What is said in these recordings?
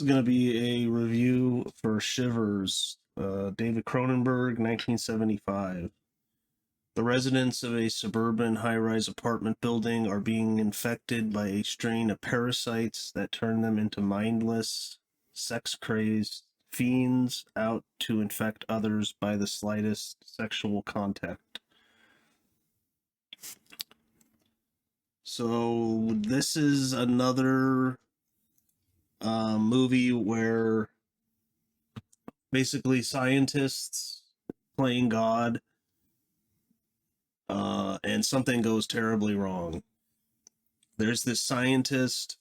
This is going to be a review for Shivers, David Cronenberg, 1975. The residents of a suburban high-rise apartment building are being infected by a strain of parasites that turn them into mindless, sex-crazed fiends out to infect others by the slightest sexual contact. So this is another movie where basically scientists playing God, and something goes terribly wrong. There's this scientist.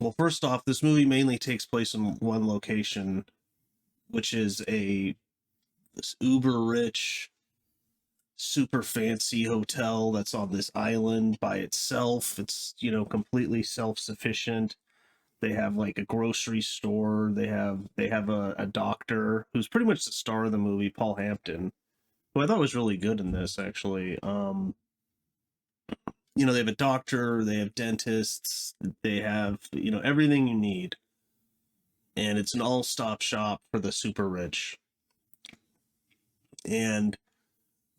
Well, first off, this movie mainly takes place in one location, which is this uber rich, super fancy hotel that's on this island by itself. It's, completely self-sufficient. They have like a grocery store. They have a doctor who's pretty much the star of the movie, Paul Hampton, who I thought was really good in this actually. They have a doctor, they have dentists, they have, everything you need. And it's an all-stop shop for the super rich. And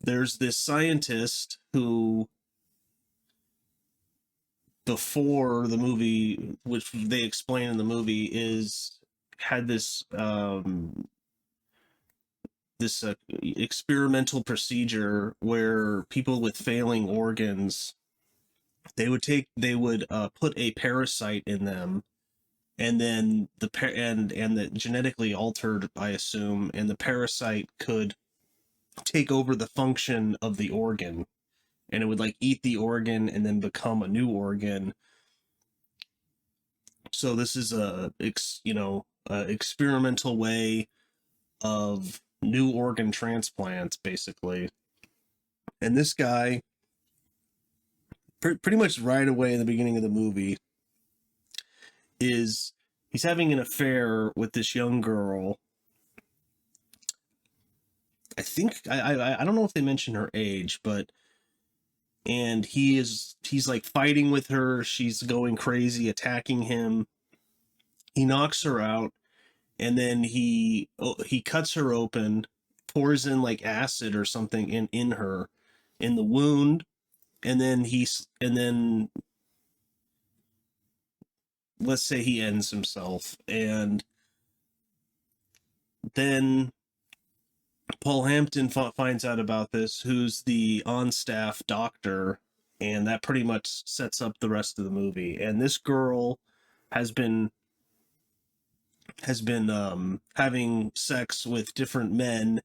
there's this scientist who, before the movie, which they explain in the movie, had this experimental procedure where people with failing organs, they would put a parasite in them, and then the genetically altered, I assume, and the parasite could take over the function of the organ, and it would like eat the organ and then become a new organ. So this is a experimental way of new organ transplants, basically. And this guy, pretty much right away in the beginning of the movie, he's having an affair with this young girl. I think I don't know if they mention her age, and he's like fighting with her. She's going crazy, attacking him. He knocks her out, and then he cuts her open, pours in like acid or something in the wound, and then let's say he ends himself, and then Paul Hampton finds out about this, who's the on-staff doctor, and that pretty much sets up the rest of the movie. And this girl has been having sex with different men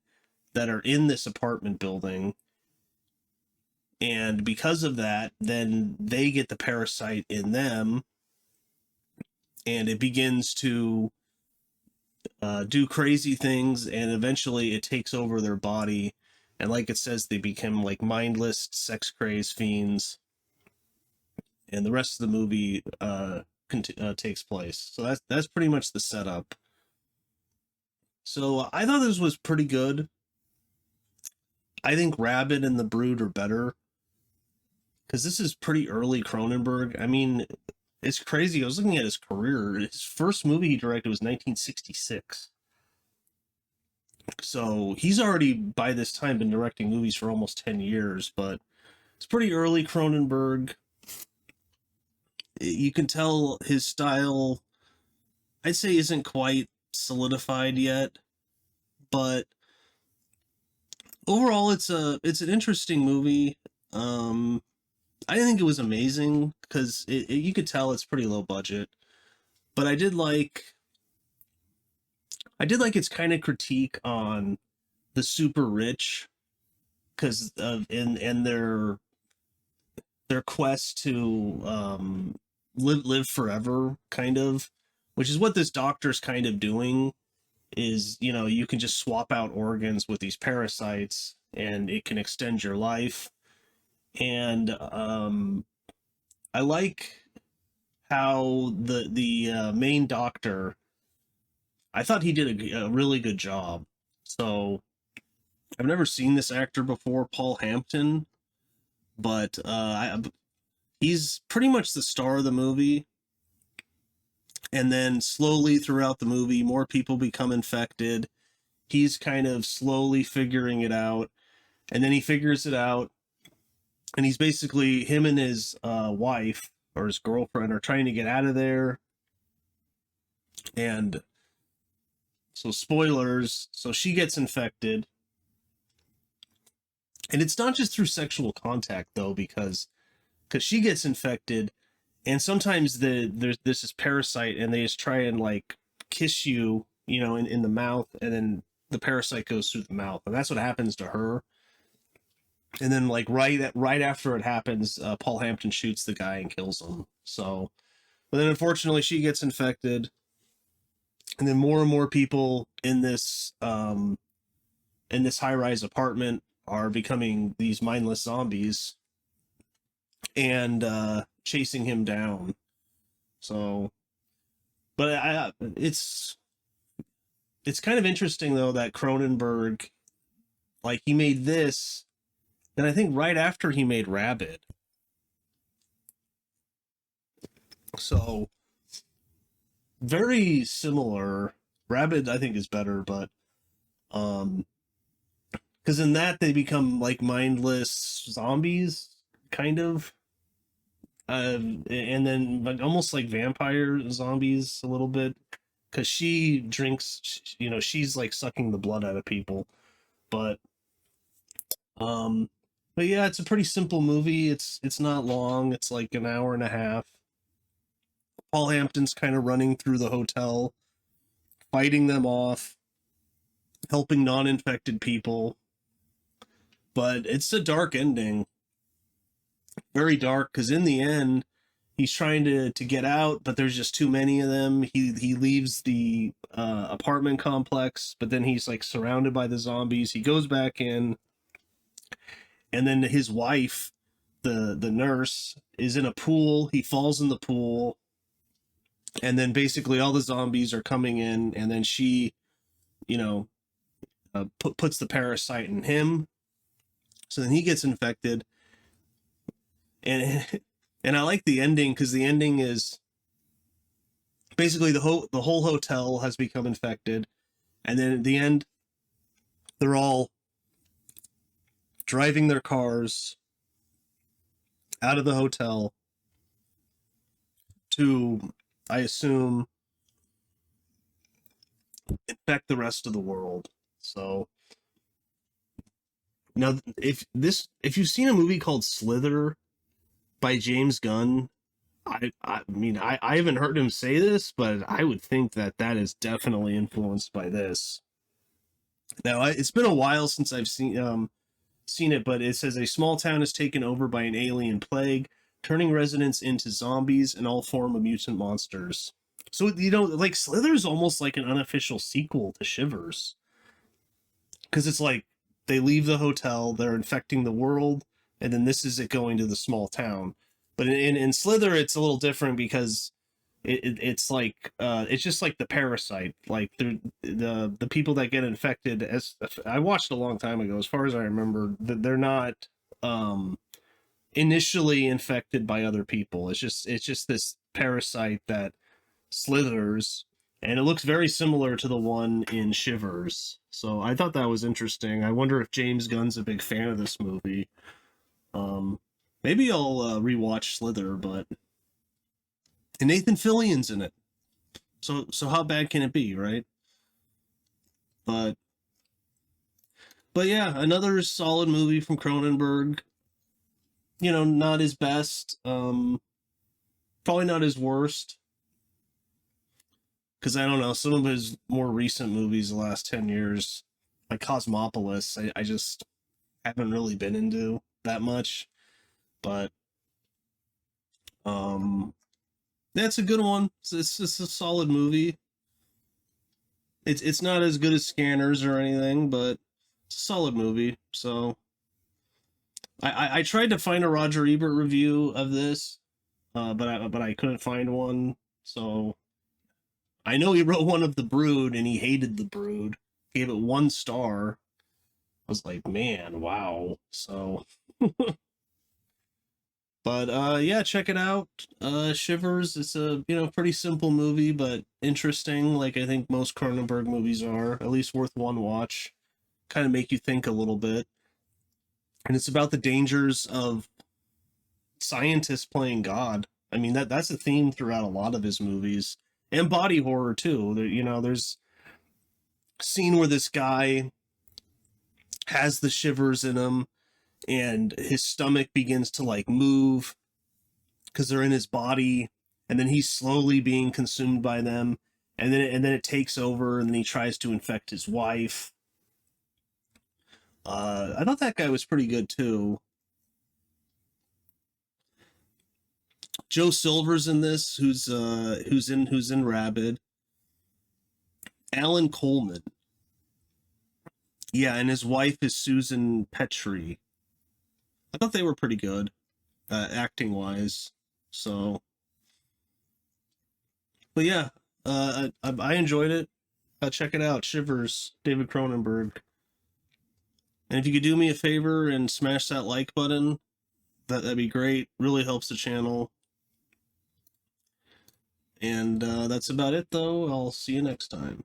that are in this apartment building, and because of that, then they get the parasite in them, and it begins to do crazy things, and eventually it takes over their body, and like it says, they become like mindless, sex-crazed fiends, and the rest of the movie takes place. So that's pretty much the setup. So I thought this was pretty good. I think Rabid and The Brood are better, because this is pretty early Cronenberg. I mean, it's crazy. I was looking at his career. His first movie he directed was 1966. So he's already, by this time, been directing movies for almost 10 years, but it's pretty early Cronenberg. You can tell his style, I'd say, isn't quite solidified yet, but overall it's an interesting movie. I think it was amazing because you could tell it's pretty low budget, but I did like its kind of critique on the super rich, because of in their quest to live forever, kind of, which is what this doctor's kind of doing. Is, you can just swap out organs with these parasites and it can extend your life. And I like how the main doctor, I thought he did a really good job. So I've never seen this actor before, Paul Hampton, but he's pretty much the star of the movie. And then slowly throughout the movie, more people become infected. He's kind of slowly figuring it out. And then he figures it out. And he's basically, him and his wife or his girlfriend are trying to get out of there. And so, spoilers. So she gets infected. And it's not just through sexual contact, though, because she gets infected. And sometimes there's this parasite, and they just try and like kiss you, in the mouth, and then the parasite goes through the mouth, and that's what happens to her. And then like right after it happens, Paul Hampton shoots the guy and kills him. So, but then unfortunately she gets infected, and then more and more people in this high rise apartment are becoming these mindless zombies and chasing him down. So, but it's kind of interesting though that Cronenberg, like, he made this, and I think right after he made Rabid. So very similar. Rabid I think is better, but because in that they become like mindless zombies, kind of, and then like almost like vampire zombies a little bit, because she drinks, she's like sucking the blood out of people. But um but yeah, it's a pretty simple movie. It's not long. It's like an hour and a half. Paul Hampton's kind of running through the hotel, fighting them off, helping non-infected people. But it's a dark ending. Very dark, because in the end he's trying to get out, but there's just too many of them. He leaves the apartment complex, but then he's like surrounded by the zombies. He goes back in, and then his wife, the nurse, is in a pool. He falls in the pool, and then basically all the zombies are coming in, and then she, puts the parasite in him. So then he gets infected, and and I like the ending, because the ending is basically the whole hotel has become infected, and then at the end they're all driving their cars out of the hotel to, I assume, infect the rest of the world. So now, if you've seen a movie called Slither by James Gunn, I mean, I haven't heard him say this, but I would think that is definitely influenced by this. Now, it's been a while since I've seen it, but it says a small town is taken over by an alien plague, turning residents into zombies and all form of mutant monsters. So, like, Slither's almost like an unofficial sequel to Shivers, because it's like they leave the hotel, they're infecting the world, and then this is it going to the small town. But in Slither, it's a little different, because it's like it's just like the parasite. Like the people that get infected, as I watched a long time ago, as far as I remember, they're not initially infected by other people. It's just this parasite that slithers, and it looks very similar to the one in Shivers. So I thought that was interesting. I wonder if James Gunn's a big fan of this movie. Maybe I'll rewatch Slither, but and Nathan Fillion's in it. So how bad can it be, right? But yeah, another solid movie from Cronenberg. Not his best. Probably not his worst. Because I don't know, some of his more recent movies the last 10 years, like Cosmopolis, I just haven't really been into that much. But that's a good one. It's a solid movie. It's not as good as Scanners or anything, but it's a solid movie. So I tried to find a Roger Ebert review of this, but I couldn't find one. So I know he wrote one of The Brood, and he hated The Brood. Gave it 1 star. I was like, man, wow. So, But yeah, check it out. Shivers. It's a pretty simple movie, but interesting. Like I think most Cronenberg movies are, at least worth one watch. Kind of make you think a little bit. And it's about the dangers of scientists playing God. I mean that's a theme throughout a lot of his movies, and body horror too. There's a scene where this guy has the shivers in him, and his stomach begins to like move because they're in his body, and then he's slowly being consumed by them, and then it takes over, and then he tries to infect his wife. I thought that guy was pretty good too. Joe Silver's in this, who's in Rabid. Alan Coleman, yeah, and his wife is Susan Petrie. I thought they were pretty good, acting wise. So, but yeah, I enjoyed it. Check it out, Shivers, David Cronenberg. And if you could do me a favor and smash that like button, that'd be great. Really helps the channel. And that's about it, though. I'll see you next time.